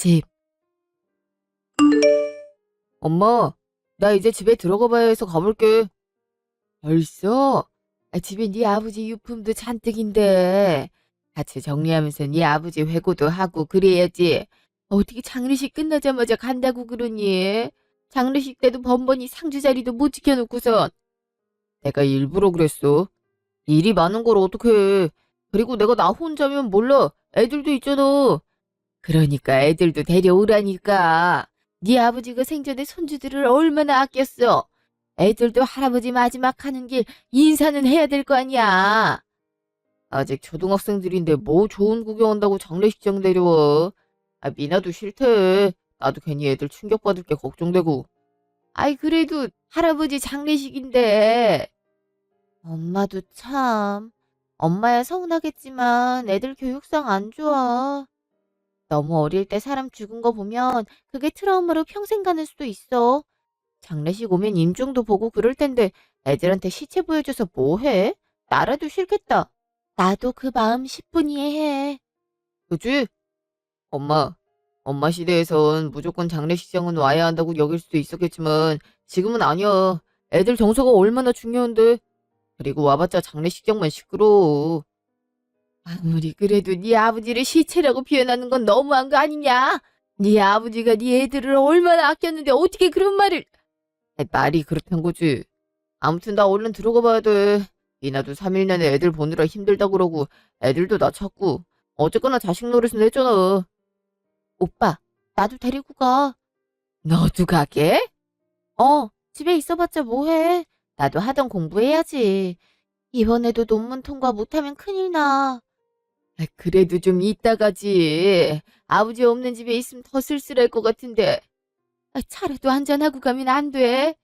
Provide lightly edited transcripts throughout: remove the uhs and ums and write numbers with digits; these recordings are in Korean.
집. 엄마, 나 이제 집에 들어가 봐야 해서 가볼게. 벌써? 집에 네 아버지 유품도 잔뜩인데. 같이 정리하면서 네 아버지 회고도 하고 그래야지. 어떻게 장례식 끝나자마자 간다고 그러니? 장례식 때도 번번이 상주 자리도 못 지켜놓고선. 내가 일부러 그랬어. 일이 많은 걸 어떡해. 그리고 내가 나 혼자면 몰라. 애들도 있잖아. 그러니까 애들도 데려오라니까. 네 아버지가 생전에 손주들을 얼마나 아꼈어. 애들도 할아버지 마지막 가는 길 인사는 해야 될 거 아니야. 아직 초등학생들인데 뭐 좋은 구경한다고 장례식장 데려와. 미나도 싫대. 나도 괜히 애들 충격받을 게 걱정되고. 아이 그래도 할아버지 장례식인데. 엄마도 참. 엄마야 서운하겠지만 애들 교육상 안 좋아. 너무 어릴 때 사람 죽은 거 보면 그게 트라우마로 평생 가는 수도 있어. 장례식 오면 임종도 보고 그럴 텐데 애들한테 시체 보여줘서 뭐 해? 나라도 싫겠다. 나도 그 마음 10분 이해해. 그치? 엄마, 엄마 시대에선 무조건 장례식장은 와야 한다고 여길 수도 있었겠지만 지금은 아니야. 애들 정서가 얼마나 중요한데. 그리고 와봤자 장례식장만 시끄러워. 아무리 그래도 네 아버지를 시체라고 표현하는 건 너무한 거 아니냐? 네 아버지가 네 애들을 얼마나 아꼈는데 어떻게 그런 말을... 말이 그렇단 거지. 아무튼 나 얼른 들어가 봐야 돼. 미나도 3일 내내 애들 보느라 힘들다 그러고 애들도 나 찾고 어쨌거나 자식 노릇은 했잖아. 오빠, 나도 데리고 가. 너도 가게? 집에 있어봤자 뭐해. 나도 하던 공부해야지. 이번에도 논문 통과 못하면 큰일 나. 그래도 좀 이따 가지. 아버지 없는 집에 있으면 더 쓸쓸할 것 같은데. 차라도 한잔하고 가면 안 돼?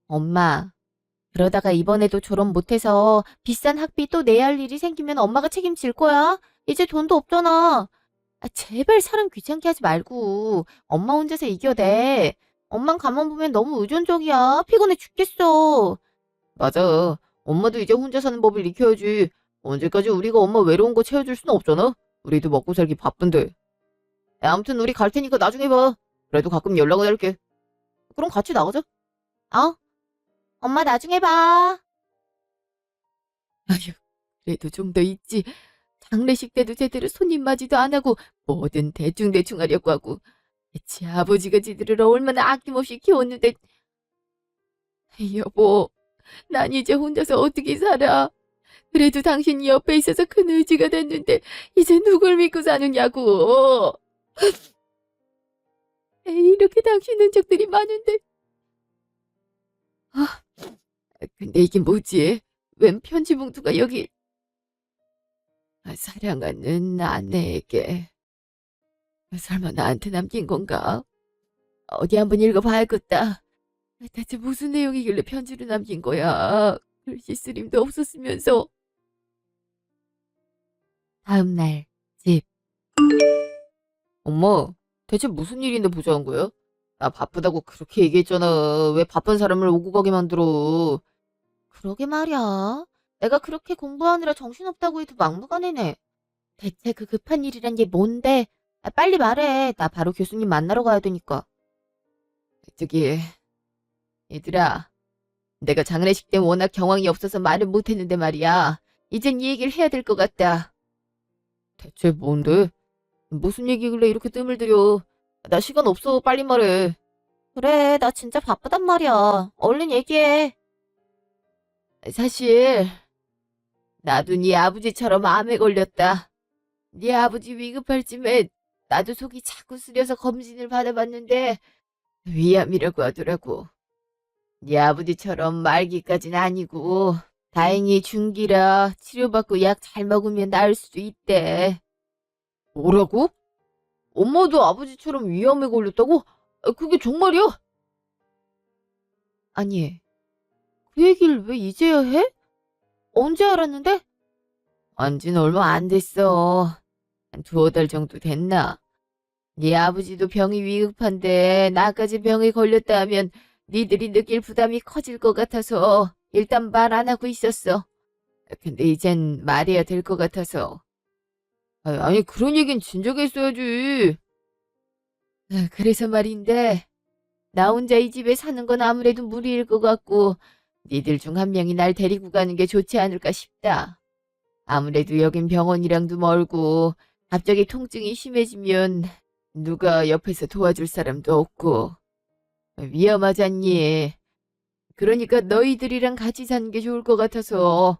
엄마, 그러다가 이번에도 졸업 못해서 비싼 학비 또 내야 할 일이 생기면 엄마가 책임질 거야. 이제 돈도 없잖아. 제발 사람 귀찮게 하지 말고 엄마 혼자서 이겨내. 엄만 가만 보면 너무 의존적이야. 피곤해 죽겠어. 맞아. 엄마도 이제 혼자 사는 법을 익혀야지. 언제까지 우리가 엄마 외로운 거 채워줄 순 없잖아. 우리도 먹고 살기 바쁜데. 아무튼 우리 갈 테니까 나중에 봐. 그래도 가끔 연락을 할게. 그럼 같이 나가자. 어? 엄마 나중에 봐. 아휴, 그래도 좀 더 있지. 장례식 때도 제대로 손님 맞이도 안 하고 뭐든 대충대충 하려고 하고. 지 아버지가 지들을 얼마나 아낌없이 키웠는데. 여보, 난 이제 혼자서 어떻게 살아. 그래도 당신이 옆에 있어서 큰 의지가 됐는데 이제 누굴 믿고 사느냐고. 이렇게 당신 흔적들이 많은데. 아, 근데 이게 뭐지? 웬 편지 봉투가 여기. 사랑하는 아내에게. 설마 나한테 남긴 건가? 어디 한번 읽어봐야겠다. 대체 무슨 내용이길래 편지를 남긴 거야? 글씨 쓰림도 없었으면서. 다음 날 집. 엄마, 대체 무슨 일인데 보자는 거야? 나 바쁘다고 그렇게 얘기했잖아. 왜 바쁜 사람을 오고 가게 만들어? 그러게 말이야. 내가 그렇게 공부하느라 정신없다고 해도 막무가내네. 대체 그 급한 일이란 게 뭔데? 빨리 말해. 나 바로 교수님 만나러 가야 되니까. 저기, 얘들아. 내가 장례식 때 워낙 경황이 없어서 말을 못했는데 말이야. 이젠 이 얘기를 해야 될 것 같다. 대체 뭔데? 무슨 얘기길래 이렇게 뜸을 들여? 나 시간 없어. 빨리 말해. 그래, 나 진짜 바쁘단 말이야. 얼른 얘기해. 사실 나도 네 아버지처럼 암에 걸렸다. 네 아버지 위급할 쯤에 나도 속이 자꾸 쓰려서 검진을 받아봤는데 위암이라고 하더라고. 네 아버지처럼 말기까지는 아니고 다행히 중기라 치료받고 약 잘 먹으면 나을 수도 있대. 뭐라고? 엄마도 아버지처럼 위암에 걸렸다고? 그게 정말이야? 아니, 그 얘기를 왜 이제야 해? 언제 알았는데? 안지는 얼마 안 됐어. 한 두어 달 정도 됐나? 네 아버지도 병이 위급한데 나까지 병에 걸렸다 하면 니들이 느낄 부담이 커질 것 같아서 일단 말 안 하고 있었어. 근데 이젠 말해야 될 것 같아서. 아니 그런 얘긴 진작에 했어야지. 그래서 말인데, 나 혼자 이 집에 사는 건 아무래도 무리일 것 같고, 니들 중 한 명이 날 데리고 가는 게 좋지 않을까 싶다. 아무래도 여긴 병원이랑도 멀고, 갑자기 통증이 심해지면 누가 옆에서 도와줄 사람도 없고, 위험하잖니. 그러니까 너희들이랑 같이 사는 게 좋을 것 같아서.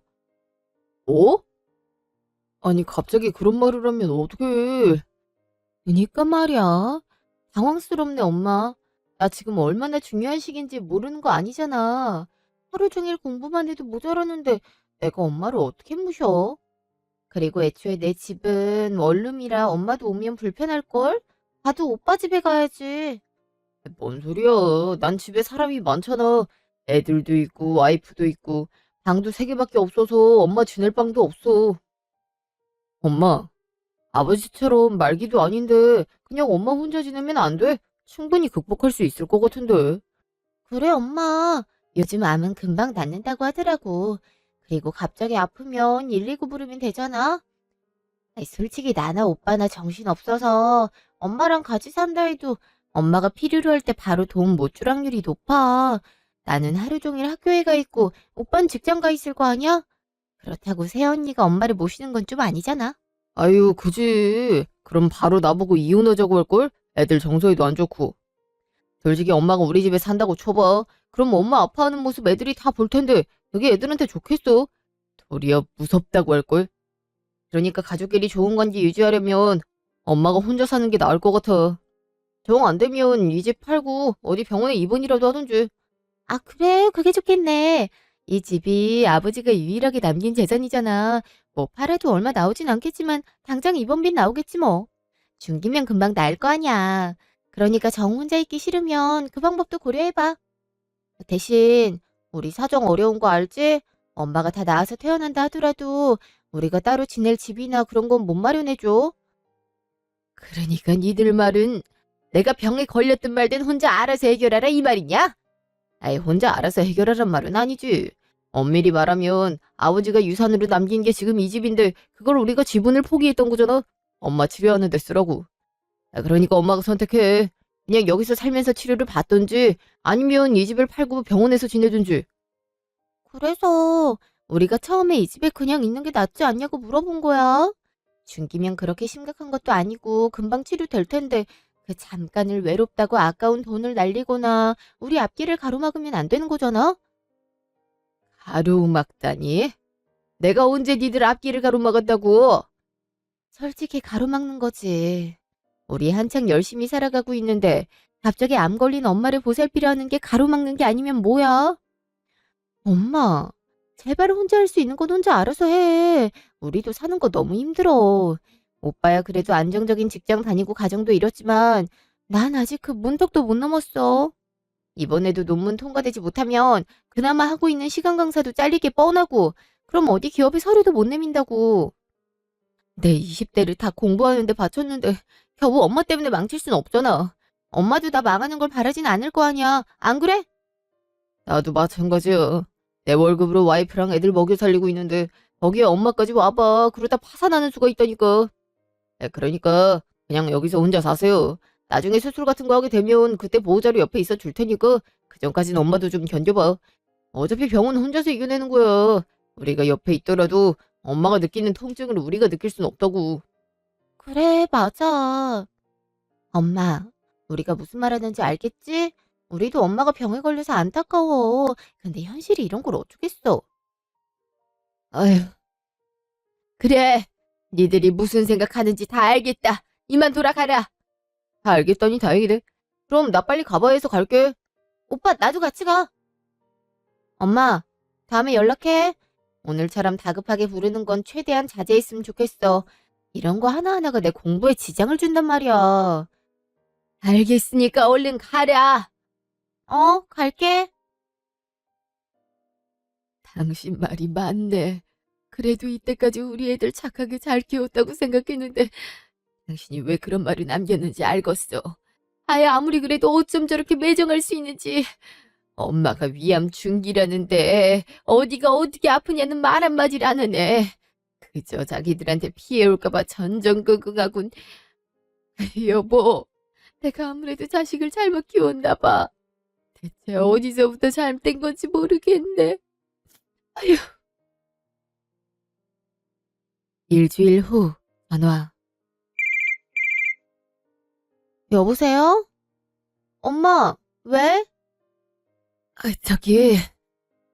어? 아니, 갑자기 그런 말을 하면 어떡해. 그니까 말이야. 당황스럽네, 엄마. 나 지금 얼마나 중요한 시기인지 모르는 거 아니잖아. 하루 종일 공부만 해도 모자라는데 내가 엄마를 어떻게 모셔? 그리고 애초에 내 집은 원룸이라 엄마도 오면 불편할걸? 나도 오빠 집에 가야지. 뭔 소리야. 난 집에 사람이 많잖아. 애들도 있고 와이프도 있고 방도 세 개밖에 없어서 엄마 지낼 방도 없어. 엄마, 아버지처럼 말기도 아닌데 그냥 엄마 혼자 지내면 안 돼? 충분히 극복할 수 있을 것 같은데. 그래, 엄마. 요즘 암은 금방 낫는다고 하더라고. 그리고 갑자기 아프면 119 부르면 되잖아. 아이, 솔직히 나나 오빠나 정신 없어서 엄마랑 같이 산다 해도 엄마가 필요로 할 때 바로 도움 못 줄 확률이 높아. 나는 하루 종일 학교에 가 있고 오빠는 직장 가 있을 거 아니야? 그렇다고 새언니가 엄마를 모시는 건 좀 아니잖아. 아유, 그지. 그럼 바로 나보고 이혼하자고 할걸? 애들 정서에도 안 좋고. 솔직히 엄마가 우리 집에 산다고 쳐봐. 그럼 엄마 아파하는 모습 애들이 다 볼 텐데 그게 애들한테 좋겠어? 도리어 무섭다고 할걸? 그러니까 가족끼리 좋은 관계 유지하려면 엄마가 혼자 사는 게 나을 것 같아. 정 안 되면 이 집 팔고 어디 병원에 입원이라도 하든지. 아, 그래. 그게 좋겠네. 이 집이 아버지가 유일하게 남긴 재산이잖아. 뭐 팔아도 얼마 나오진 않겠지만 당장 입원비 나오겠지 뭐. 중기면 금방 나을 거 아니야. 그러니까 정 혼자 있기 싫으면 그 방법도 고려해봐. 대신 우리 사정 어려운 거 알지? 엄마가 다 나아서 태어난다 하더라도 우리가 따로 지낼 집이나 그런 건 못 마련해줘. 그러니까 니들 말은 내가 병에 걸렸든 말든 혼자 알아서 해결하라 이 말이냐? 아이, 혼자 알아서 해결하란 말은 아니지. 엄밀히 말하면 아버지가 유산으로 남긴 게 지금 이 집인데 그걸 우리가 지분을 포기했던 거잖아. 엄마 치료하는 데 쓰라고. 아, 그러니까 엄마가 선택해. 그냥 여기서 살면서 치료를 받든지 아니면 이 집을 팔고 병원에서 지내든지. 그래서 우리가 처음에 이 집에 그냥 있는 게 낫지 않냐고 물어본 거야. 중기면 그렇게 심각한 것도 아니고 금방 치료될 텐데 그 잠깐을 외롭다고 아까운 돈을 날리거나 우리 앞길을 가로막으면 안 되는 거잖아? 가로막다니? 내가 언제 니들 앞길을 가로막았다고? 솔직히 가로막는 거지. 우리 한창 열심히 살아가고 있는데 갑자기 암 걸린 엄마를 보살피려 하는 게 가로막는 게 아니면 뭐야? 엄마, 제발 혼자 할 수 있는 건 혼자 알아서 해. 우리도 사는 거 너무 힘들어. 오빠야 그래도 안정적인 직장 다니고 가정도 이뤘지만 난 아직 그 문턱도 못 넘었어. 이번에도 논문 통과되지 못하면 그나마 하고 있는 시간 강사도 잘리게 뻔하고 그럼 어디 기업에 서류도 못 내민다고. 내 20대를 다 공부하는데 바쳤는데 겨우 엄마 때문에 망칠 순 없잖아. 엄마도 나 망하는 걸 바라진 않을 거 아니야. 안 그래? 나도 마찬가지야. 내 월급으로 와이프랑 애들 먹여 살리고 있는데 거기에 엄마까지 와봐. 그러다 파산하는 수가 있다니까. 야, 그러니까 그냥 여기서 혼자 사세요. 나중에 수술 같은 거 하게 되면 그때 보호자로 옆에 있어 줄 테니까 그 전까지는 엄마도 좀 견뎌봐. 어차피 병은 혼자서 이겨내는 거야. 우리가 옆에 있더라도 엄마가 느끼는 통증을 우리가 느낄 순 없다고. 그래, 맞아. 엄마, 우리가 무슨 말하는지 알겠지? 우리도 엄마가 병에 걸려서 안타까워. 근데 현실이 이런 걸 어쩌겠어. 아휴, 그래. 니들이 무슨 생각하는지 다 알겠다. 이만 돌아가라. 다 알겠다니 다행이네. 그럼 나 빨리 가봐야 해서 갈게. 오빠, 나도 같이 가. 엄마, 다음에 연락해. 오늘처럼 다급하게 부르는 건 최대한 자제했으면 좋겠어. 이런 거 하나하나가 내 공부에 지장을 준단 말이야. 알겠으니까 얼른 가라. 갈게. 당신 말이 맞네. 그래도 이때까지 우리 애들 착하게 잘 키웠다고 생각했는데 당신이 왜 그런 말을 남겼는지 알겠어. 아예 아무리 그래도 어쩜 저렇게 매정할 수 있는지. 엄마가 위암 중기라는데 어디가 어떻게 아프냐는 말 한마디를 안 하네. 그저 자기들한테 피해 올까봐 전전긍긍하군. 여보, 내가 아무래도 자식을 잘못 키웠나 봐. 대체 어디서부터 잘못된 건지 모르겠네. 아휴. 일주일 후 전화. 여보세요? 엄마, 왜? 저기,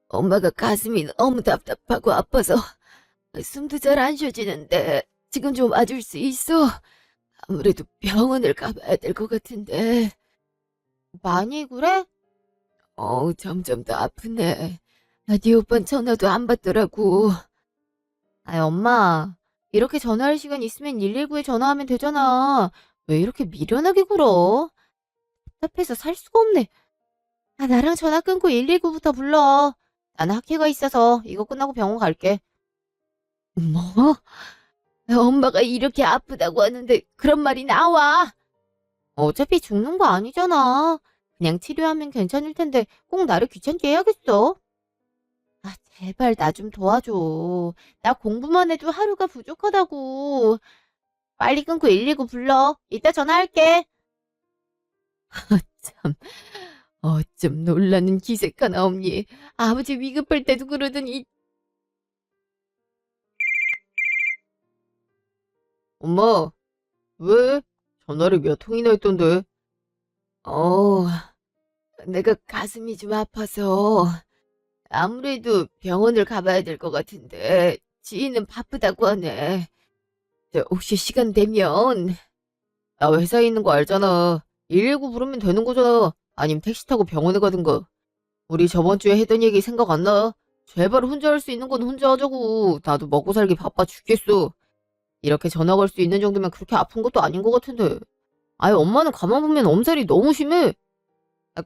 엄마가 가슴이 너무 답답하고 아파서 숨도 잘 안 쉬어지는데 지금 좀 와줄 수 있어? 아무래도 병원을 가봐야 될 것 같은데. 많이 그래? 점점 더 아프네. 네 오빠는 전화도 안 받더라고. 엄마, 이렇게 전화할 시간 있으면 119에 전화하면 되잖아. 왜 이렇게 미련하게 굴어? 답답해서 살 수가 없네. 나랑 전화 끊고 119부터 불러. 나는 학회가 있어서 이거 끝나고 병원 갈게. 뭐? 엄마가 이렇게 아프다고 하는데 그런 말이 나와? 어차피 죽는 거 아니잖아. 그냥 치료하면 괜찮을 텐데 꼭 나를 귀찮게 해야겠어? 제발 나 좀 도와줘. 나 공부만 해도 하루가 부족하다고. 빨리 끊고 119 불러. 이따 전화할게. 참, 어쩜 놀라는 기색가 나옵니. 아버지 위급할 때도 그러더니. 엄마, 왜? 전화를 몇 통이나 했던데? 어, 내가 가슴이 좀 아파서 아무래도 병원을 가봐야 될 것 같은데 지인은 바쁘다고 하네. 혹시 시간 되면 나 회사에 있는 거 알잖아. 119 부르면 되는 거잖아. 아니면 택시 타고 병원에 가든가. 우리 저번 주에 했던 얘기 생각 안 나? 제발 혼자 할 수 있는 건 혼자 하자고. 나도 먹고 살기 바빠 죽겠어. 이렇게 전화 걸 수 있는 정도면 그렇게 아픈 것도 아닌 것 같은데. 아예 엄마는 가만 보면 엄살이 너무 심해.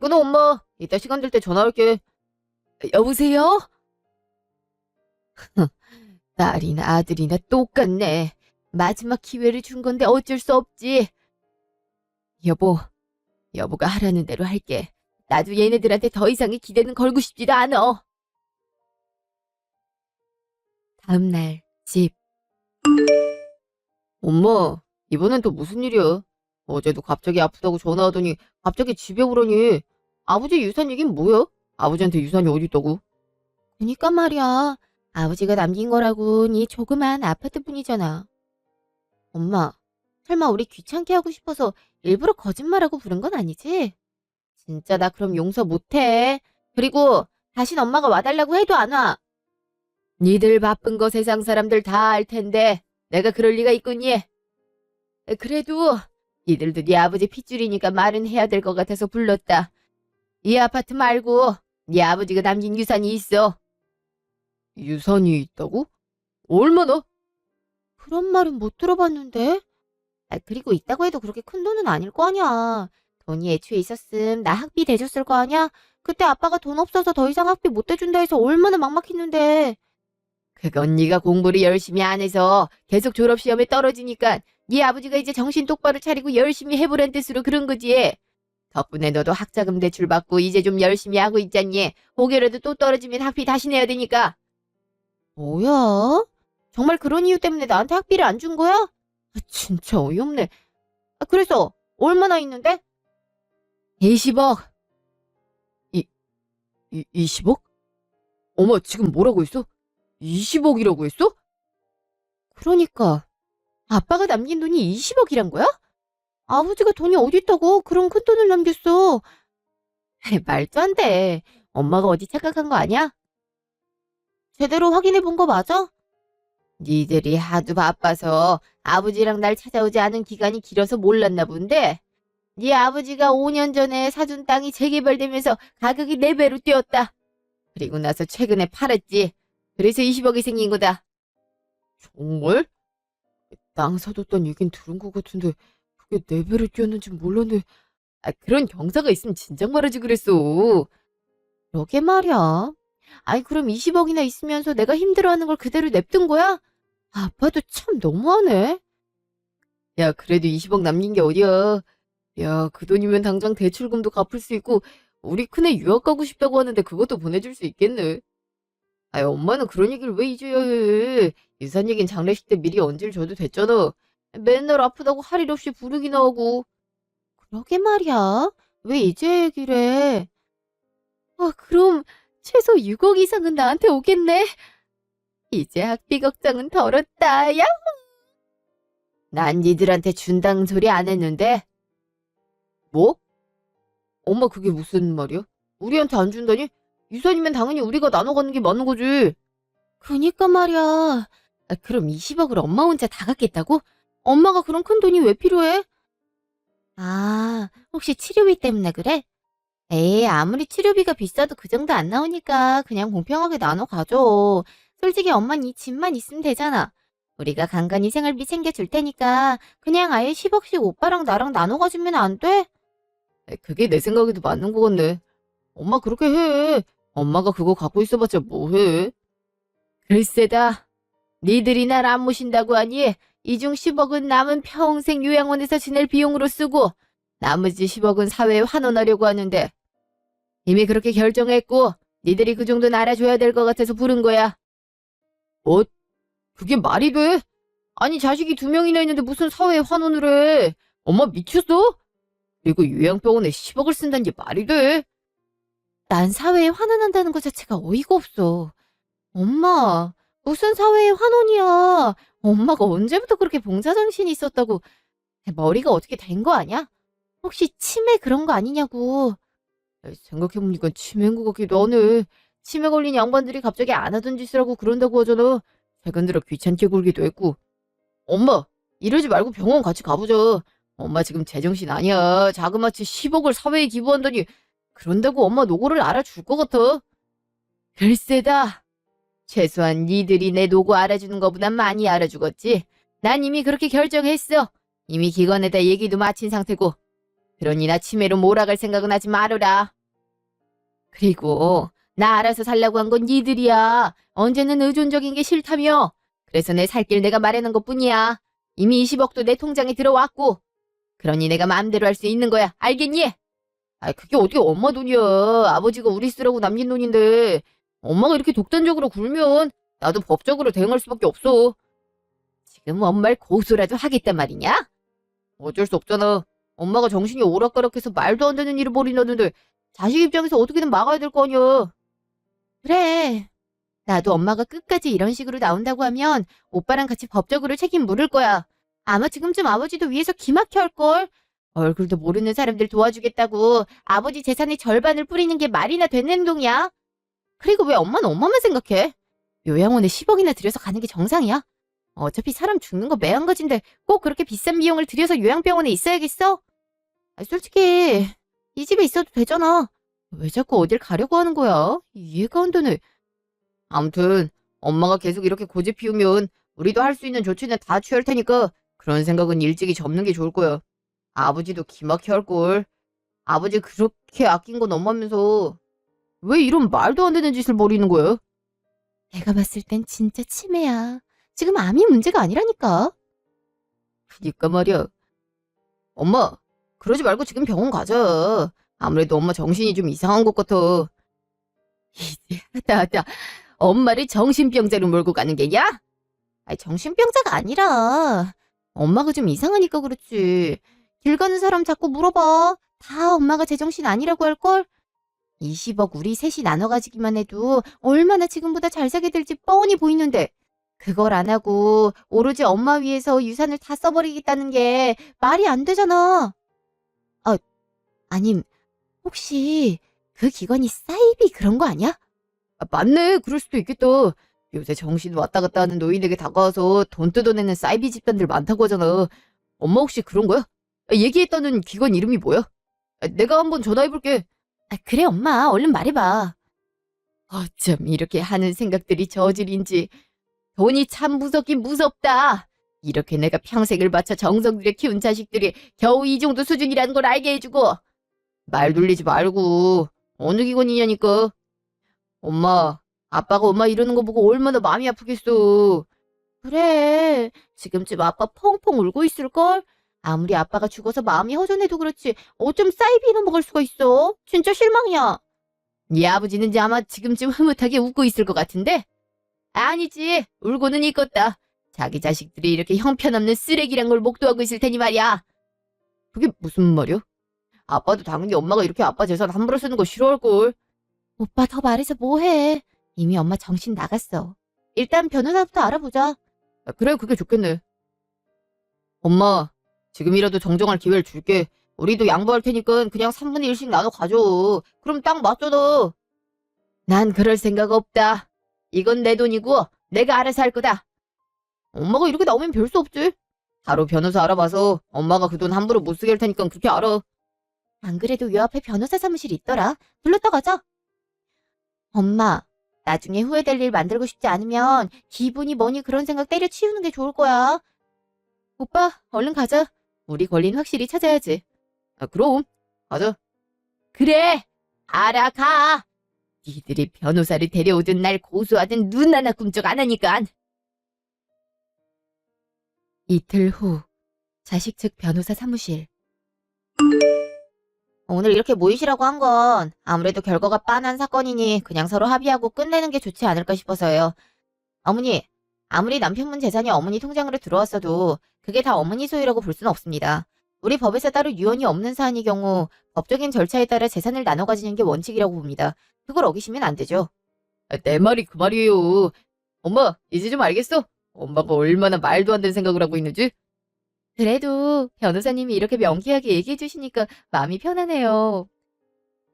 끊어 엄마. 이따 시간 될 때 전화할게. 여보세요? 딸이나 아들이나 똑같네. 마지막 기회를 준 건데 어쩔 수 없지. 여보, 여보가 하라는 대로 할게. 나도 얘네들한테 더 이상의 기대는 걸고 싶지도 않아. 다음날 집. 엄마, 이번엔 또 무슨 일이야? 어제도 갑자기 아프다고 전화하더니 갑자기 집에 오라니. 아버지 유산 얘긴 뭐야? 아버지한테 유산이 어디 있다고? 그니까 말이야. 아버지가 남긴 거라곤 이 조그만 아파트뿐이잖아. 엄마, 설마 우리 귀찮게 하고 싶어서 일부러 거짓말하고 부른 건 아니지? 진짜 나 그럼 용서 못해. 그리고 다신 엄마가 와달라고 해도 안 와. 니들 바쁜 거 세상 사람들 다 알 텐데 내가 그럴 리가 있겠니? 그래도 니들도 네 아버지 핏줄이니까 말은 해야 될 것 같아서 불렀다. 이 아파트 말고 네 아버지가 남긴 유산이 있어. 유산이 있다고? 얼마나? 그런 말은 못 들어봤는데. 그리고 있다고 해도 그렇게 큰 돈은 아닐 거 아니야. 돈이 애초에 있었음 나 학비 대줬을 거 아니야? 그때 아빠가 돈 없어서 더 이상 학비 못 대준다 해서 얼마나 막막했는데. 그건 네가 공부를 열심히 안 해서 계속 졸업시험에 떨어지니까 네 아버지가 이제 정신 똑바로 차리고 열심히 해보란 뜻으로 그런 거지. 덕분에 너도 학자금 대출 받고 이제 좀 열심히 하고 있잖니. 혹여라도 또 떨어지면 학비 다시 내야 되니까. 뭐야? 정말 그런 이유 때문에 나한테 학비를 안 준 거야? 진짜 어이없네. 그래서 얼마나 있는데? 20억. 20억? 어머, 지금 뭐라고 했어? 20억이라고 했어? 그러니까 아빠가 남긴 돈이 20억이란 거야? 아버지가 돈이 어디 있다고 그런 큰 돈을 남겼어. 말도 안 돼. 엄마가 어디 착각한 거 아니야? 제대로 확인해 본 거 맞아? 니들이 하도 바빠서 아버지랑 날 찾아오지 않은 기간이 길어서 몰랐나 본데 네 아버지가 5년 전에 사준 땅이 재개발되면서 가격이 4배로 뛰었다. 그리고 나서 최근에 팔았지. 그래서 20억이 생긴 거다. 정말? 땅 사뒀단 얘긴 들은 것 같은데 그게 4배로 뛰었는지 몰랐네. 그런 경사가 있으면 진작 말하지 그랬어. 그러게 말이야. 아니 그럼 20억이나 있으면서 내가 힘들어하는 걸 그대로 냅둔 거야? 아빠도 참 너무하네. 야 그래도 20억 남긴 게 어디야. 야 그 돈이면 당장 대출금도 갚을 수 있고 우리 큰애 유학 가고 싶다고 하는데 그것도 보내줄 수 있겠네. 엄마는 그런 얘기를 왜 이제야 해. 유산 얘긴 장례식 때 미리 언질 줘도 됐잖아. 맨날 아프다고 할 일 없이 부르기나 하고. 그러게 말이야. 왜 이제 얘기를 해? 그럼 최소 6억 이상은 나한테 오겠네. 이제 학비 걱정은 덜었다. 야! 난 니들한테 준다는 소리 안 했는데. 뭐? 엄마 그게 무슨 말이야? 우리한테 안 준다니? 유산이면 당연히 우리가 나눠 갖는 게 맞는 거지. 그니까 말이야. 그럼 20억을 엄마 혼자 다 갖겠다고? 엄마가 그런 큰 돈이 왜 필요해? 혹시 치료비 때문에 그래? 에이, 아무리 치료비가 비싸도 그 정도 안 나오니까 그냥 공평하게 나눠 가져. 솔직히 엄마는 이 집만 있으면 되잖아. 우리가 간간히 생활비 챙겨줄 테니까 그냥 아예 10억씩 오빠랑 나랑 나눠 가지면 안 돼? 그게 내 생각에도 맞는 거 같네. 엄마 그렇게 해. 엄마가 그거 갖고 있어봤자 뭐해. 글쎄다. 니들이 날 안 모신다고 하니 이 중 10억은 남은 평생 요양원에서 지낼 비용으로 쓰고 나머지 10억은 사회에 환원하려고 하는데 이미 그렇게 결정했고 니들이 그 정도는 알아줘야 될 것 같아서 부른 거야. 뭐? 그게 말이 돼? 아니 자식이 2명이나 있는데 무슨 사회에 환원을 해. 엄마 미쳤어? 그리고 요양병원에 10억을 쓴다는 게 말이 돼? 난 사회에 환원한다는 것 자체가 어이가 없어. 엄마, 무슨 사회의 환원이야. 엄마가 언제부터 그렇게 봉사정신이 있었다고. 머리가 어떻게 된 거 아니야? 혹시 치매 그런 거 아니냐고. 생각해보니까 치매인 것 같기도 하네. 치매 걸린 양반들이 갑자기 안 하던 짓을 하고 그런다고 하잖아. 최근 들어 귀찮게 굴기도 했고. 엄마, 이러지 말고 병원 같이 가보자. 엄마 지금 제정신 아니야. 자그마치 10억을 사회에 기부한다니. 그런다고 엄마 노고를 알아줄 것 같아? 글쎄다. 최소한 니들이 내 노고 알아주는 것보단 많이 알아주겠지. 난 이미 그렇게 결정했어. 이미 기관에다 얘기도 마친 상태고. 그러니 나 치매로 몰아갈 생각은 하지 말아라. 그리고 나 알아서 살라고 한 건 니들이야. 언제는 의존적인 게 싫다며. 그래서 내 살 길 내가 마련한 것뿐이야. 이미 20억도 내 통장에 들어왔고. 그러니 내가 마음대로 할 수 있는 거야. 알겠니? 그게 어떻게 엄마 돈이야. 아버지가 우리 쓰라고 남긴 돈인데. 엄마가 이렇게 독단적으로 굴면 나도 법적으로 대응할 수밖에 없어. 지금 엄마를 고소라도 하겠단 말이냐? 어쩔 수 없잖아. 엄마가 정신이 오락가락해서 말도 안 되는 일을 벌인다는데 자식 입장에서 어떻게든 막아야 될 거 아니야. 그래. 나도 엄마가 끝까지 이런 식으로 나온다고 하면 오빠랑 같이 법적으로 책임 물을 거야. 아마 지금쯤 아버지도 위에서 기막혀 할걸. 얼굴도 모르는 사람들 도와주겠다고 아버지 재산의 절반을 뿌리는 게 말이나 되는 행동이야? 그리고 왜 엄마는 엄마만 생각해? 요양원에 10억이나 들여서 가는 게 정상이야? 어차피 사람 죽는 거 매한가지인데 꼭 그렇게 비싼 비용을 들여서 요양병원에 있어야겠어? 솔직히 이 집에 있어도 되잖아. 왜 자꾸 어딜 가려고 하는 거야? 이해가 안 되네. 아무튼 엄마가 계속 이렇게 고집 피우면 우리도 할 수 있는 조치는 다 취할 테니까 그런 생각은 일찍이 접는 게 좋을 거야. 아버지도 기막혀 할걸. 아버지 그렇게 아낀 건 엄마면서 왜 이런 말도 안 되는 짓을 벌이는 거야? 내가 봤을 땐 진짜 치매야. 지금 암이 문제가 아니라니까. 그니까 말이야. 엄마, 그러지 말고 지금 병원 가자. 아무래도 엄마 정신이 좀 이상한 것 같아. 이제 하다 엄마를 정신병자로 몰고 가는 게냐? 정신병자가 아니라 엄마가 좀 이상하니까 그렇지. 길 가는 사람 자꾸 물어봐. 다 엄마가 제정신 아니라고 할걸? 20억 우리 셋이 나눠 가지기만 해도 얼마나 지금보다 잘 살게 될지 뻔히 보이는데 그걸 안 하고 오로지 엄마 위해서 유산을 다 써버리겠다는 게 말이 안 되잖아. 아님 혹시 그 기관이 사이비 그런 거 아니야? 맞네. 그럴 수도 있겠다. 요새 정신 왔다 갔다 하는 노인에게 다가와서 돈 뜯어내는 사이비 집단들 많다고 하잖아. 엄마 혹시 그런 거야? 얘기했다는 기관 이름이 뭐야? 내가 한번 전화해볼게. 그래 엄마 얼른 말해봐. 어쩜 이렇게 하는 생각들이 저질인지. 돈이 참 무섭긴 무섭다. 이렇게 내가 평생을 바쳐 정성 들여 키운 자식들이 겨우 이 정도 수준이라는 걸 알게 해주고. 말 돌리지 말고. 어느 기관이냐니까. 엄마, 아빠가 엄마 이러는 거 보고 얼마나 마음이 아프겠어. 그래, 지금쯤 아빠 펑펑 울고 있을걸? 아무리 아빠가 죽어서 마음이 허전해도 그렇지 어쩜 사이비나 먹을 수가 있어? 진짜 실망이야. 네 아버지는 이제 아마 지금쯤 흐뭇하게 웃고 있을 것 같은데? 아니지, 울고는 있겠다. 자기 자식들이 이렇게 형편없는 쓰레기란 걸 목도하고 있을 테니 말이야. 그게 무슨 말이야? 아빠도 당연히 엄마가 이렇게 아빠 재산 함부로 쓰는 거 싫어할걸. 오빠 더 말해서 뭐해. 이미 엄마 정신 나갔어. 일단 변호사부터 알아보자. 그래, 그게 좋겠네. 엄마, 지금이라도 정정할 기회를 줄게. 우리도 양보할 테니까 그냥 3분의 1씩 나눠 가져. 그럼 딱 맞잖아. 난 그럴 생각 없다. 이건 내 돈이고 내가 알아서 할 거다. 엄마가 이렇게 나오면 별 수 없지. 바로 변호사 알아봐서 엄마가 그 돈 함부로 못 쓰게 할 테니까 그렇게 알아. 안 그래도 요 앞에 변호사 사무실이 있더라. 불렀다 가자. 엄마, 나중에 후회될 일 만들고 싶지 않으면 기분이 뭐니 그런 생각 때려치우는 게 좋을 거야. 오빠, 얼른 가자. 우리 권리는 확실히 찾아야지. 그럼 가자. 그래, 알아가. 니들이 변호사를 데려오든 날 고소하든 눈 하나 꿈쩍 안 하니까. 이틀 후, 자식 측 변호사 사무실. 오늘 이렇게 모이시라고 한 건 아무래도 결과가 빤한 사건이니 그냥 서로 합의하고 끝내는 게 좋지 않을까 싶어서요. 어머니, 아무리 남편분 재산이 어머니 통장으로 들어왔어도 그게 다 어머니 소유라고 볼 수는 없습니다. 우리 법에서 따로 유언이 없는 사안의 경우 법적인 절차에 따라 재산을 나눠 가지는 게 원칙이라고 봅니다. 그걸 어기시면 안 되죠. 내 말이 그 말이에요. 엄마, 이제 좀 알겠어? 엄마가 얼마나 말도 안 되는 생각을 하고 있는지? 그래도 변호사님이 이렇게 명쾌하게 얘기해 주시니까 마음이 편하네요.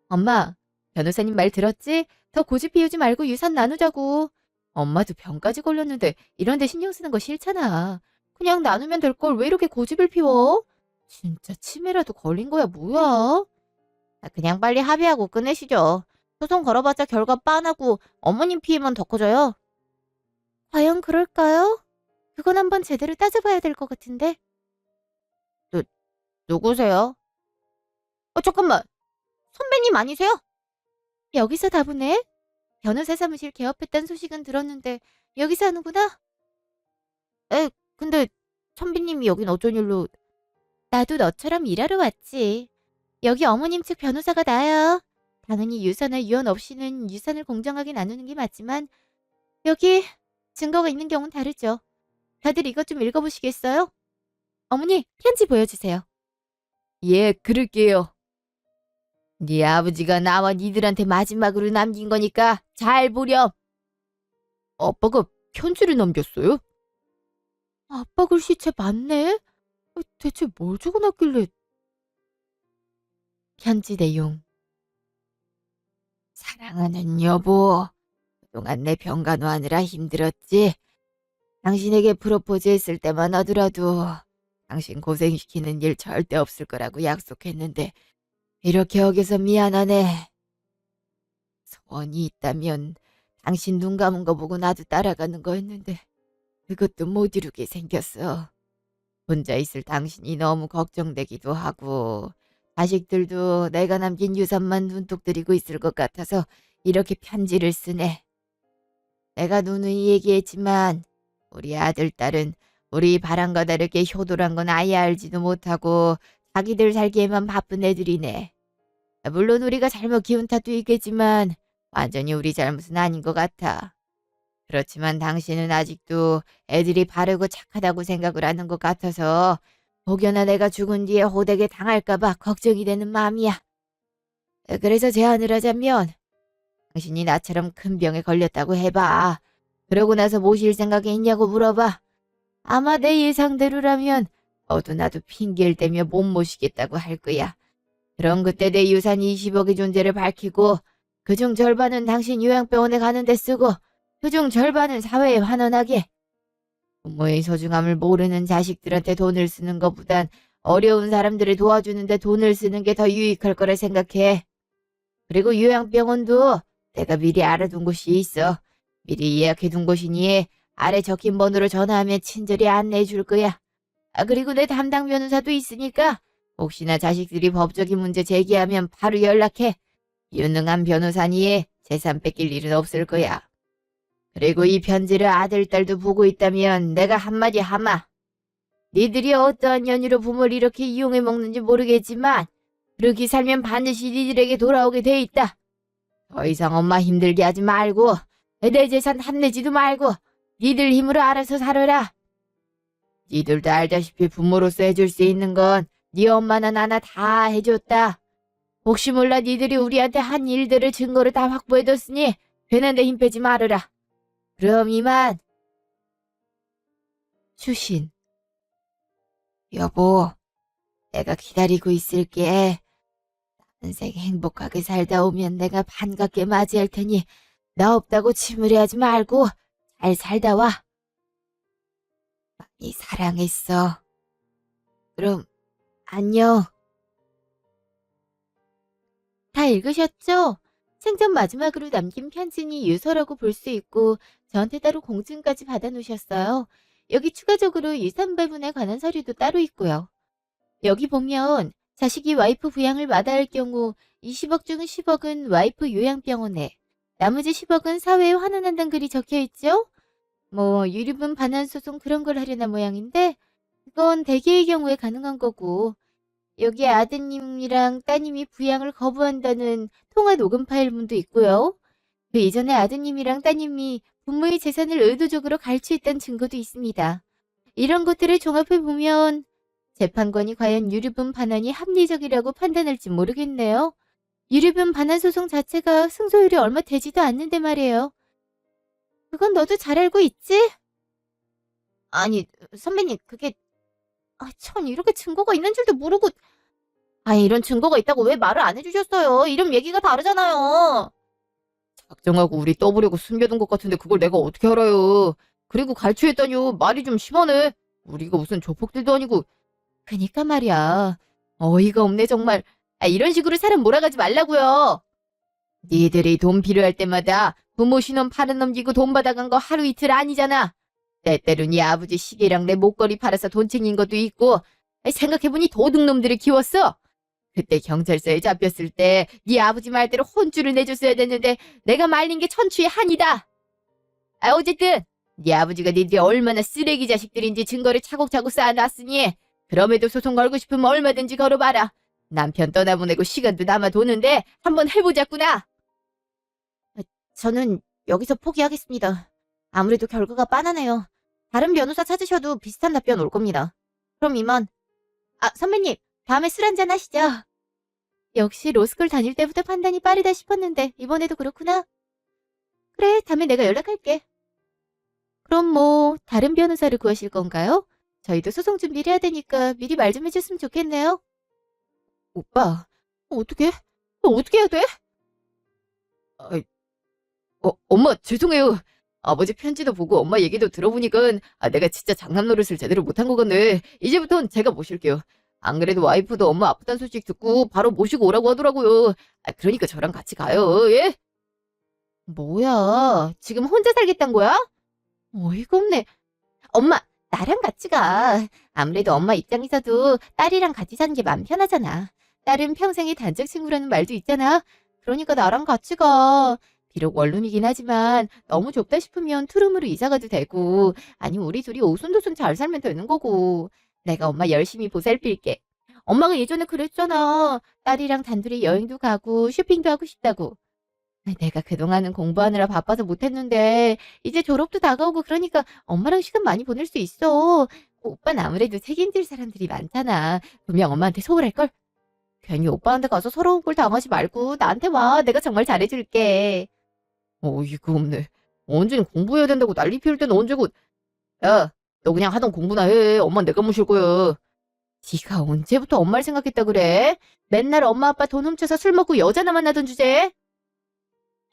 엄마, 변호사님 말 들었지? 더 고집 피우지 말고 유산 나누자고. 엄마도 병까지 걸렸는데 이런 데 신경 쓰는 거 싫잖아. 그냥 나누면 될 걸 왜 이렇게 고집을 피워? 진짜 치매라도 걸린 거야 뭐야? 그냥 빨리 합의하고 끝내시죠. 소송 걸어봤자 결과 빤하고 어머님 피해만 더 커져요. 과연 그럴까요? 그건 한번 제대로 따져봐야 될 것 같은데. 누구세요? 잠깐만. 선배님 아니세요? 여기서 다보네. 변호사 사무실 개업했다는 소식은 들었는데 여기 사는구나. 근데 선배님이 여긴 어쩐 일로... 나도 너처럼 일하러 왔지. 여기 어머님 측 변호사가 나야. 당연히 유서나 유언 없이는 유산을 공정하게 나누는 게 맞지만 여기 증거가 있는 경우는 다르죠. 다들 이것 좀 읽어보시겠어요? 어머니, 편지 보여주세요. 예, 그럴게요. 네 아버지가 나와 니들한테 마지막으로 남긴 거니까 잘 보렴. 아빠가 편지를 남겼어요? 아빠 글씨체 맞네? 대체 뭘 적어놨길래. 편지 내용. 사랑하는 여보, 그동안 내 병간호하느라 힘들었지. 당신에게 프로포즈 했을 때만 하더라도 당신 고생시키는 일 절대 없을 거라고 약속했는데 이렇게 어겨서 미안하네. 소원이 있다면 당신 눈 감은 거 보고 나도 따라가는 거였는데 그것도 못 이루게 생겼어. 혼자 있을 당신이 너무 걱정되기도 하고 자식들도 내가 남긴 유산만 눈독 들이고 있을 것 같아서 이렇게 편지를 쓰네. 내가 누누이 얘기했지만 우리 아들, 딸은 우리 바람과 다르게 효도란 건 아예 알지도 못하고 자기들 살기에만 바쁜 애들이네. 물론 우리가 잘못 키운 탓도 있겠지만 완전히 우리 잘못은 아닌 것 같아. 그렇지만 당신은 아직도 애들이 바르고 착하다고 생각을 하는 것 같아서 혹여나 내가 죽은 뒤에 호되게 당할까봐 걱정이 되는 마음이야. 그래서 제안을 하자면 당신이 나처럼 큰 병에 걸렸다고 해봐. 그러고 나서 모실 생각이 있냐고 물어봐. 아마 내 예상대로라면 너도 나도 핑계를 대며 못 모시겠다고 할 거야. 그럼 그때 내 유산 20억의 존재를 밝히고 그중 절반은 당신 요양병원에 가는 데 쓰고 그중 절반은 사회에 환원하게. 부모의 소중함을 모르는 자식들한테 돈을 쓰는 것보단 어려운 사람들을 도와주는데 돈을 쓰는 게 더 유익할 거라 생각해. 그리고 요양병원도 내가 미리 알아둔 곳이 있어. 미리 예약해둔 곳이니 아래 적힌 번호로 전화하면 친절히 안내해 줄 거야. 그리고 내 담당 변호사도 있으니까 혹시나 자식들이 법적인 문제 제기하면 바로 연락해. 유능한 변호사니 재산 뺏길 일은 없을 거야. 그리고 이 편지를 아들, 딸도 보고 있다면 내가 한마디 하마. 니들이 어떠한 연유로 부모를 이렇게 이용해 먹는지 모르겠지만 그렇게 살면 반드시 니들에게 돌아오게 돼 있다. 더 이상 엄마 힘들게 하지 말고 내 재산 탐내지도 말고 니들 힘으로 알아서 살아라. 니들도 알다시피 부모로서 해줄 수 있는 건 네 엄마나 나나 다 해줬다. 혹시 몰라 니들이 우리한테 한 일들을 증거를 다 확보해뒀으니 되는데 힘 빼지 말아라. 그럼 이만. 추신. 여보, 내가 기다리고 있을게. 인생 행복하게 살다 오면 내가 반갑게 맞이할 테니 나 없다고 침울해하지 말고 잘 살다 와. 많이 사랑했어. 그럼 안녕. 다 읽으셨죠? 생전 마지막으로 남긴 편지니 유서라고 볼 수 있고 저한테 따로 공증까지 받아놓으셨어요. 여기 추가적으로 유산 배분에 관한 서류도 따로 있고요. 여기 보면 자식이 와이프 부양을 마다할 경우 20억 중 10억은 와이프 요양병원에, 나머지 10억은 사회에 환원한다는 글이 적혀있죠? 뭐 유류분 반환 소송 그런 걸 하려나 모양인데 그건 대개의 경우에 가능한 거고, 여기 아드님이랑 따님이 부양을 거부한다는 통화 녹음 파일문도 있고요. 그 이전에 아드님이랑 따님이 부모의 재산을 의도적으로 갈취했다는 증거도 있습니다. 이런 것들을 종합해보면 재판관이 과연 유류분 반환이 합리적이라고 판단할지 모르겠네요. 유류분 반환 소송 자체가 승소율이 얼마 되지도 않는데 말이에요. 그건 너도 잘 알고 있지? 아니, 선배님, 그게 전 이렇게 증거가 있는 줄도 모르고. 이런 증거가 있다고 왜 말을 안 해주셨어요? 이름 얘기가 다르잖아요. 작정하고 우리 떠보려고 숨겨둔 것 같은데 그걸 내가 어떻게 알아요? 그리고 갈취했다뇨. 말이 좀 심하네. 우리가 무슨 조폭들도 아니고. 그니까 말이야. 어이가 없네 정말. 이런 식으로 사람 몰아가지 말라고요. 니들이 돈 필요할 때마다 부모 신원 팔아 넘기고 돈 받아간 거 하루 이틀 아니잖아. 때때로 네 아버지 시계랑 내 목걸이 팔아서 돈 챙긴 것도 있고. 생각해보니 도둑놈들을 키웠어. 그때 경찰서에 잡혔을 때 네 아버지 말대로 혼쭐을 내줬어야 됐는데 내가 말린 게 천추의 한이다. 어쨌든 네 아버지가 니들이 얼마나 쓰레기 자식들인지 증거를 차곡차곡 쌓아놨으니 그럼에도 소송 걸고 싶으면 얼마든지 걸어봐라. 남편 떠나보내고 시간도 남아 도는데 한번 해보자꾸나. 저는 여기서 포기하겠습니다. 아무래도 결과가 빤하네요. 다른 변호사 찾으셔도 비슷한 답변 올 겁니다. 그럼 이만. 선배님, 다음에 술 한잔 하시죠. 역시 로스쿨 다닐 때부터 판단이 빠르다 싶었는데 이번에도 그렇구나. 그래, 다음에 내가 연락할게. 그럼 뭐 다른 변호사를 구하실 건가요? 저희도 소송 준비를 해야 되니까 미리 말 좀 해줬으면 좋겠네요. 오빠, 어떻게 해야 돼? 엄마 죄송해요. 아버지 편지도 보고 엄마 얘기도 들어보니까 내가 진짜 장남 노릇을 제대로 못한 것 같네. 이제부턴 제가 모실게요. 안 그래도 와이프도 엄마 아프다는 소식 듣고 바로 모시고 오라고 하더라고요. 그러니까 저랑 같이 가요. 예? 뭐야, 지금 혼자 살겠단 거야? 어이가 없네. 엄마, 나랑 같이 가. 아무래도 엄마 입장에서도 딸이랑 같이 사는 게 마음 편하잖아. 딸은 평생의 단짝 친구라는 말도 있잖아. 그러니까 나랑 같이 가. 비록 원룸이긴 하지만 너무 좁다 싶으면 투룸으로 이사 가도 되고, 아니 우리 둘이 오손도손 잘 살면 되는 거고. 내가 엄마 열심히 보살필게. 엄마가 예전에 그랬잖아. 딸이랑 단둘이 여행도 가고 쇼핑도 하고 싶다고. 내가 그동안은 공부하느라 바빠서 못했는데 이제 졸업도 다가오고 그러니까 엄마랑 시간 많이 보낼 수 있어. 오빠는 아무래도 책임질 사람들이 많잖아. 분명 엄마한테 소홀할걸? 괜히 오빠한테 가서 서러운 꼴 당하지 말고 나한테 와. 내가 정말 잘해줄게. 이거 없네. 언제는 공부해야 된다고 난리 피울 때는 언제고. 야, 너 그냥 하던 공부나 해. 엄마 내가 모실 거야. 네가 언제부터 엄마를 생각했다 그래? 맨날 엄마 아빠 돈 훔쳐서 술 먹고 여자나 만나던 주제.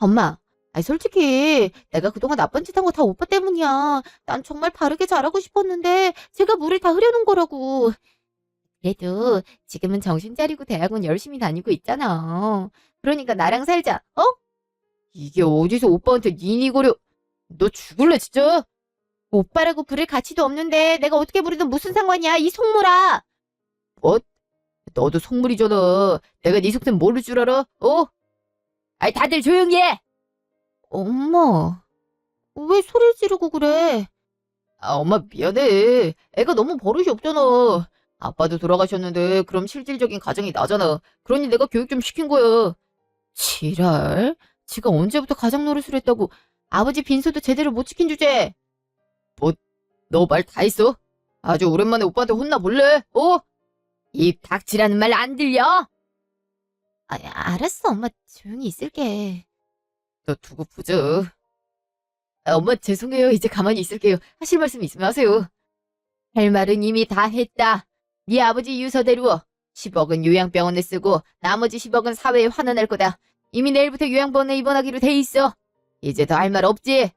엄마, 솔직히 내가 그동안 나쁜 짓 한 거 다 오빠 때문이야. 난 정말 바르게 잘하고 싶었는데 제가 물을 다 흐려놓은 거라고. 그래도 지금은 정신 차리고 대학원 열심히 다니고 있잖아. 그러니까 나랑 살자, 어? 이게 어디서 오빠한테 니니거려. 너 죽을래 진짜? 오빠라고 부를 가치도 없는데 내가 어떻게 부르든 무슨 상관이야, 이 속물아. 뭐? 너도 속물이잖아. 내가 네 속셈 모를 줄 알아? 다들 조용히 해! 엄마, 왜 소리를 지르고 그래? 엄마 미안해. 애가 너무 버릇이 없잖아. 아빠도 돌아가셨는데 그럼 실질적인 가정이 나잖아. 그러니 내가 교육 좀 시킨 거야. 지랄? 지가 언제부터 가장 노릇을 했다고. 아버지 빈소도 제대로 못 지킨 주제. 뭐, 너 말 다 했어? 아주 오랜만에 오빠한테 혼나볼래? 입 닥치라는 말 안 들려? 알았어, 엄마. 조용히 있을게. 너 두고 보자. 엄마 죄송해요. 이제 가만히 있을게요. 하실 말씀 있으면 하세요. 할 말은 이미 다 했다. 네 아버지 유서대로 10억은 요양병원에 쓰고 나머지 10억은 사회에 환원할 거다. 이미 내일부터 요양병원에 입원하기로 돼 있어. 이제 더 할 말 없지?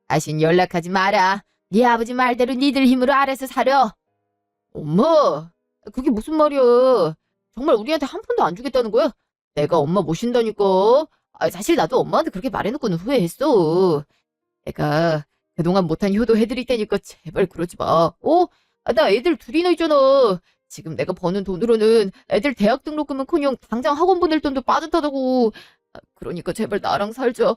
다신 연락하지 마라. 네 아버지 말대로 니들 힘으로 알아서 살아. 엄마, 그게 무슨 말이야. 정말 우리한테 한 푼도 안 주겠다는 거야? 내가 엄마 모신다니까. 사실 나도 엄마한테 그렇게 말해놓고는 후회했어. 내가 그동안 못한 효도 해드릴 테니까 제발 그러지 마. 나 애들 둘이나 있잖아. 지금 내가 버는 돈으로는 애들 대학 등록금은커녕 당장 학원 보낼 돈도 빠듯하다고. 그러니까 제발 나랑 살자.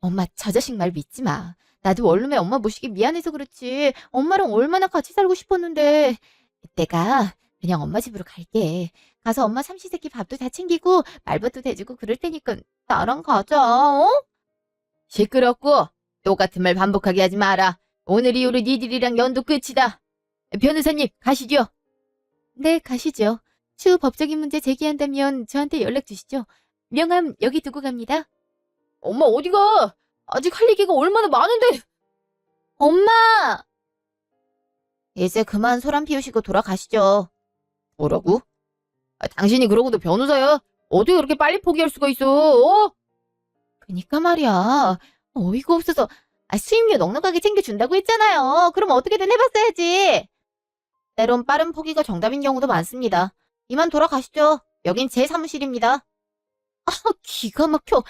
엄마, 저 자식 말 믿지 마. 나도 원룸에 엄마 모시기 미안해서 그렇지. 엄마랑 얼마나 같이 살고 싶었는데. 내가 그냥 엄마 집으로 갈게. 가서 엄마 삼시세끼 밥도 다 챙기고 말벗도 대주고 그럴 테니까 나랑 가자. 시끄럽고 똑같은 말 반복하게 하지 마라. 오늘 이후로 니들이랑 연도 끝이다. 변호사님 가시죠. 네, 가시죠. 추후 법적인 문제 제기한다면 저한테 연락 주시죠. 명함 여기 두고 갑니다. 엄마 어디가? 아직 할 얘기가 얼마나 많은데. 엄마! 이제 그만 소란 피우시고 돌아가시죠. 뭐라고? 당신이 그러고도 변호사야? 어떻게 그렇게 빨리 포기할 수가 있어? 그니까 말이야. 어이가 없어서. 수임료 넉넉하게 챙겨준다고 했잖아요. 그럼 어떻게든 해봤어야지. 때론 빠른 포기가 정답인 경우도 많습니다. 이만 돌아가시죠. 여긴 제 사무실입니다. 기가 막혀.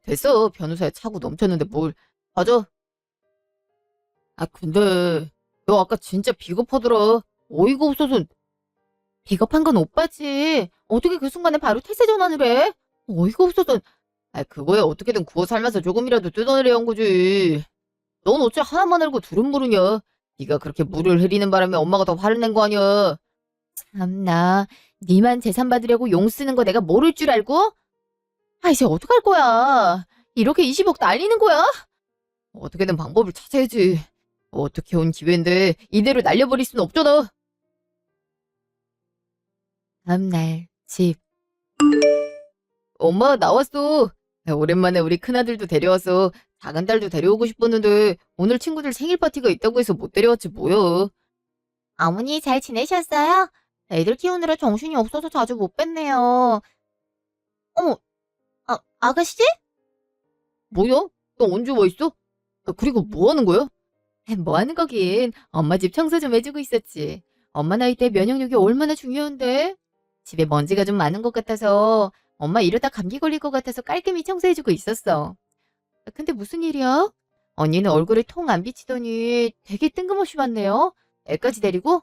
됐어. 변호사에 차고 넘쳤는데 뭘. 맞아. 근데 너 아까 진짜 비겁하더라. 어이가 없어서. 비겁한 건 오빠지. 어떻게 그 순간에 바로 태세 전환을 해? 어이가 없어서. 그거야 어떻게든 구워 삶아서 조금이라도 뜯어내려 한 거지. 넌 어째 하나만 알고 둘은 모르냐. 네가 그렇게 물을 흐리는 바람에 엄마가 더 화를 낸 거 아니야. 참나. 니만 재산 받으려고 용 쓰는 거 내가 모를 줄 알고? 이제 어떡할 거야. 이렇게 20억 날리는 거야? 어떻게든 방법을 찾아야지. 어떻게 온 기회인데 이대로 날려버릴 순 없잖아. 다음날 집. 엄마 나왔어. 오랜만에 우리 큰아들도 데려와서 작은 딸도 데려오고 싶었는데 오늘 친구들 생일 파티가 있다고 해서 못 데려왔지 뭐야. 어머니 잘 지내셨어요? 애들 키우느라 정신이 없어서 자주 못 뵀네요. 어머, 아가씨? 뭐야? 너 언제 와 있어? 그리고 뭐 하는 거야? 뭐 하는 거긴. 엄마 집 청소 좀 해주고 있었지. 엄마 나이 때 면역력이 얼마나 중요한데? 집에 먼지가 좀 많은 것 같아서 엄마 이러다 감기 걸릴 것 같아서 깔끔히 청소해주고 있었어. 근데 무슨 일이야? 언니는 얼굴에 통 안 비치더니 되게 뜬금없이 왔네요. 애까지 데리고?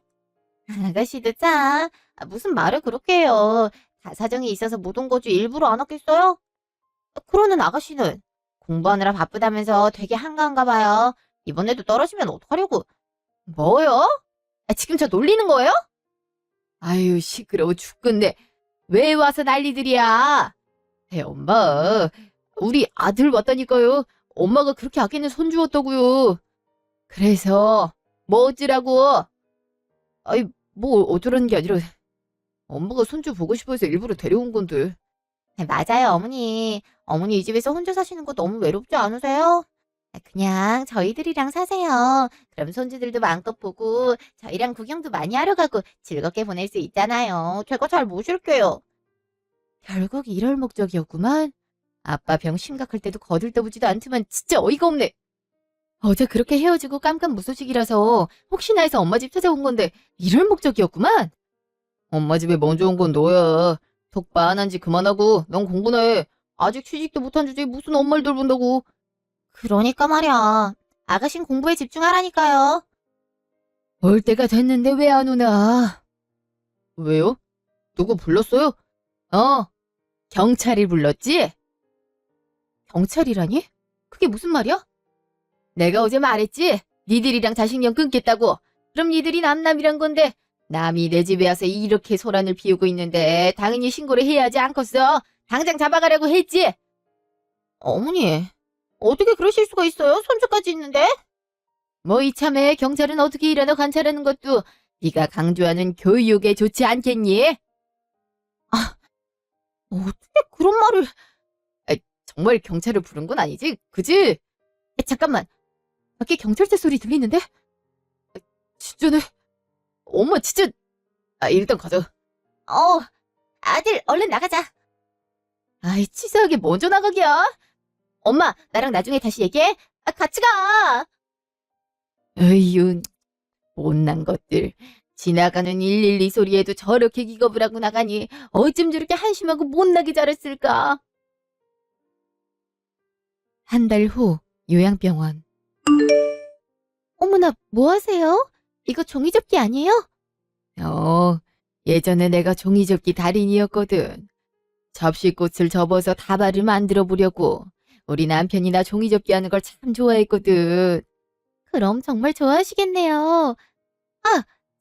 아가씨도 참. 무슨 말을 그렇게 해요. 다 사정이 있어서 못 온 거지 일부러 안 왔겠어요? 그러는 아가씨는 공부하느라 바쁘다면서 되게 한가한가 봐요. 이번에도 떨어지면 어떡하려고. 뭐요? 지금 저 놀리는 거예요? 아유 시끄러워 죽겠네. 왜 와서 난리들이야? 엄마 우리 아들 왔다니까요. 엄마가 그렇게 아끼는 손주 왔다고요. 그래서 뭐 어쩌라고? 뭐 어쩌라는 게 아니라 엄마가 손주 보고 싶어서 일부러 데려온 건데. 맞아요, 어머니. 어머니 이 집에서 혼자 사시는 거 너무 외롭지 않으세요? 그냥 저희들이랑 사세요. 그럼 손주들도 마음껏 보고 저희랑 구경도 많이 하러 가고 즐겁게 보낼 수 있잖아요. 제가 잘 모실게요. 결국 이럴 목적이었구만. 아빠 병 심각할 때도 거들떠보지도 않지만 진짜 어이가 없네. 어제 그렇게 헤어지고 깜깜무소식이라서 혹시나 해서 엄마 집 찾아온 건데 이럴 목적이었구만. 엄마 집에 먼저 온 건 너야. 속 빤한지 그만하고 넌 공부나 해. 아직 취직도 못한 주제에 무슨 엄마를 돌본다고. 그러니까 말이야. 아가씨는 공부에 집중하라니까요. 올 때가 됐는데 왜 안 오나? 왜요? 누구 불렀어요? 경찰이 불렀지? 경찰이라니? 그게 무슨 말이야? 내가 어제 말했지? 니들이랑 자식령 끊겠다고. 그럼 니들이 남남이란 건데 남이 내 집에 와서 이렇게 소란을 피우고 있는데 당연히 신고를 해야 하지 않겠어? 당장 잡아가라고 했지? 어머니, 어떻게 그러실 수가 있어요? 손주까지 있는데? 뭐 이참에 경찰은 어떻게 일하나 관찰하는 것도 네가 강조하는 교육에 좋지 않겠니? 어떻게 그런 말을... 정말 경찰을 부른 건 아니지? 그지? 잠깐만, 밖에 경찰차 소리 들리는데? 진짜네. 엄마 진짜... 일단 가자. 아들, 얼른 나가자. 아이, 치사하게 먼저 나가기야. 엄마, 나랑 나중에 다시 얘기해. 같이 가. 에휴, 못난 것들. 지나가는 112 소리에도 저렇게 기겁을 하고 나가니 어쩜 저렇게 한심하고 못나게 자랐을까? 한 달 후 요양병원. 어머나, 뭐 하세요? 이거 종이접기 아니에요? 예전에 내가 종이접기 달인이었거든. 접시꽃을 접어서 다발을 만들어 보려고. 우리 남편이 나 종이접기 하는 걸 참 좋아했거든. 그럼 정말 좋아하시겠네요.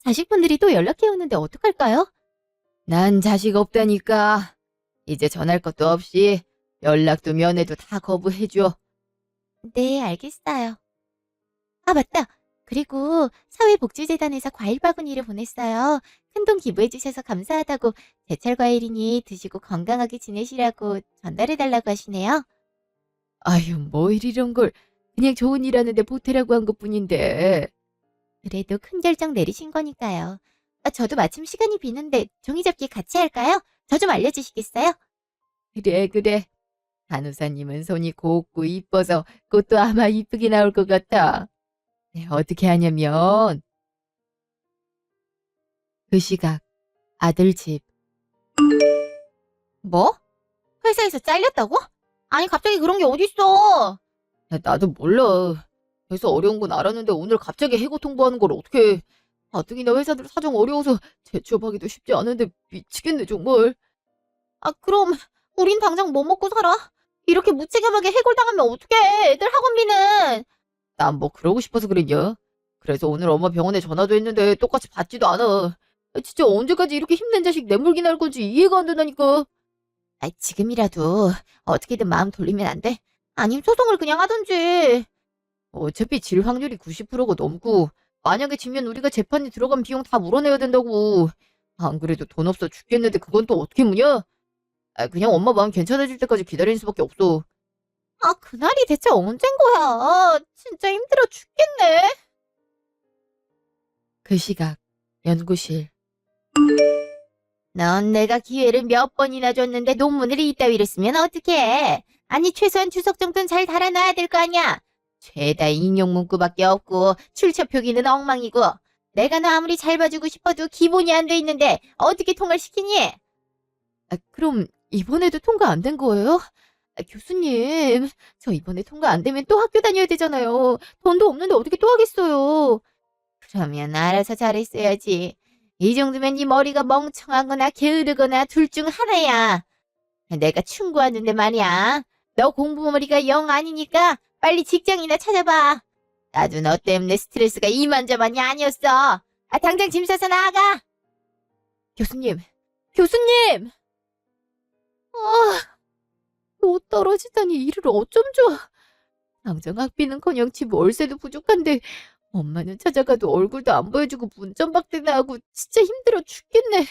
자식분들이 또 연락해 오는데 어떡할까요? 난 자식 없다니까. 이제 전할 것도 없이 연락도 면회도 다 거부해줘. 네, 알겠어요. 맞다. 그리고 사회복지재단에서 과일 바구니를 보냈어요. 큰돈 기부해주셔서 감사하다고 제철 과일이니 드시고 건강하게 지내시라고 전달해달라고 하시네요. 아유, 뭐 이런 걸. 그냥 좋은 일 하는데 보태라고 한 것뿐인데. 그래도 큰 결정 내리신 거니까요. 저도 마침 시간이 비는데 종이접기 같이 할까요? 저 좀 알려주시겠어요? 그래. 간호사님은 손이 곱고 이뻐서 꽃도 아마 이쁘게 나올 것 같아. 네, 어떻게 하냐면 그 시각 아들 집. 뭐? 회사에서 잘렸다고? 아니 갑자기 그런 게 어딨어? 나도 몰라. 그래서 어려운 건 알았는데 오늘 갑자기 해고 통보하는 걸 어떻게... 가뜩이나 회사들 사정 어려워서 재취업하기도 쉽지 않은데 미치겠네 정말. 그럼 우린 당장 뭐 먹고 살아? 이렇게 무책임하게 해골당하면 어떡해? 애들 학원비는. 난 뭐 그러고 싶어서 그랬냐? 그래서 오늘 엄마 병원에 전화도 했는데 똑같이 받지도 않아. 진짜 언제까지 이렇게 힘든 자식 내몰기나 할 건지 이해가 안 된다니까. 지금이라도 어떻게든 마음 돌리면 안 돼? 아님 소송을 그냥 하든지. 어차피 질 확률이 90%가 넘고 만약에 지면 우리가 재판에 들어간 비용 다 물어내야 된다고. 안 그래도 돈 없어 죽겠는데 그건 또 어떻게 무냐? 그냥 엄마 마음 괜찮아질 때까지 기다리는 수밖에 없어. 그날이 대체 언젠 거야? 진짜 힘들어 죽겠네. 그 시각 연구실. 넌 내가 기회를 몇 번이나 줬는데 논문을 이따위로 쓰면 어떡해? 아니 최소한 주석 정도는 잘 달아놔야 될 거 아니야? 죄다 인용 문구밖에 없고 출처 표기는 엉망이고 내가 너 아무리 잘 봐주고 싶어도 기본이 안 돼 있는데 어떻게 통과시키니? 그럼 이번에도 통과 안 된 거예요? 교수님, 저 이번에 통과 안 되면 또 학교 다녀야 되잖아요. 돈도 없는데 어떻게 또 하겠어요? 그러면 알아서 잘했어야지. 이 정도면 네 머리가 멍청하거나 게으르거나 둘 중 하나야. 내가 충고하는데 말이야. 너 공부머리가 영 아니니까 빨리 직장이나 찾아봐. 나도 너 때문에 스트레스가 이만저만이 아니었어. 당장 짐 싸서 나가. 교수님, 또 떨어지다니 이를 어쩜 좋아. 당장 학비는커녕 집 월세도 부족한데 엄마는 찾아가도 얼굴도 안 보여주고 문전박대나 하고 진짜 힘들어 죽겠네.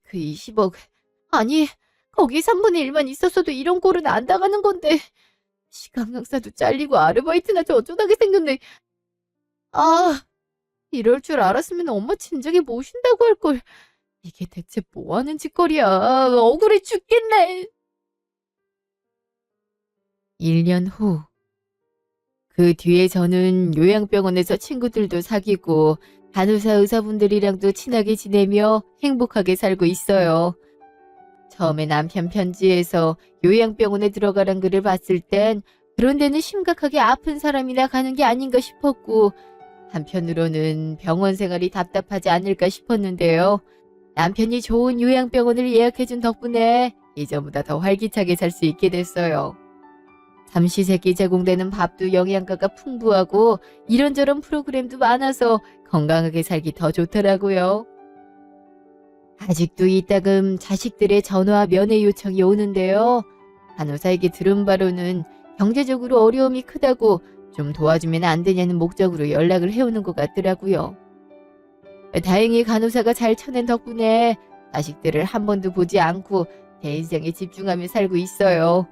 그 20억, 아니 거기 3분의 1만 있었어도 이런 꼴은 안 당하는 건데 시간 강사도 잘리고 아르바이트나 저조하게 생겼네. 이럴 줄 알았으면 엄마 진작에 모신다고 할걸. 이게 대체 뭐 하는 짓거리야. 억울해 죽겠네. 1년 후. 그 뒤에 저는 요양병원에서 친구들도 사귀고 간호사 의사분들이랑도 친하게 지내며 행복하게 살고 있어요. 처음에 남편 편지에서 요양병원에 들어가란 글을 봤을 땐 그런 데는 심각하게 아픈 사람이나 가는 게 아닌가 싶었고 한편으로는 병원 생활이 답답하지 않을까 싶었는데요. 남편이 좋은 요양병원을 예약해준 덕분에 이전보다 더 활기차게 살 수 있게 됐어요. 삼시세끼 제공되는 밥도 영양가가 풍부하고 이런저런 프로그램도 많아서 건강하게 살기 더 좋더라고요. 아직도 이따금 자식들의 전화 면회 요청이 오는데요. 간호사에게 들은 바로는 경제적으로 어려움이 크다고 좀 도와주면 안 되냐는 목적으로 연락을 해오는 것 같더라고요. 다행히 간호사가 잘 쳐낸 덕분에 자식들을 한 번도 보지 않고 제 인생에 집중하며 살고 있어요.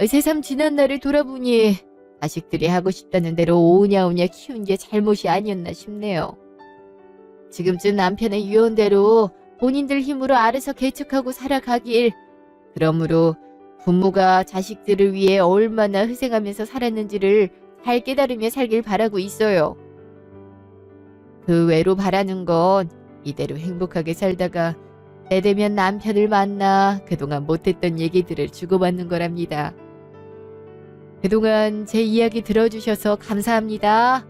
새삼 지난 날을 돌아보니 자식들이 하고 싶다는 대로 오냐오냐 키운 게 잘못이 아니었나 싶네요. 지금쯤 남편의 유언대로 본인들 힘으로 알아서 개척하고 살아가길, 그러므로 부모가 자식들을 위해 얼마나 희생하면서 살았는지를 잘 깨달으며 살길 바라고 있어요. 그 외로 바라는 건 이대로 행복하게 살다가 때 되면 남편을 만나 그동안 못했던 얘기들을 주고받는 거랍니다. 그동안 제 이야기 들어주셔서 감사합니다.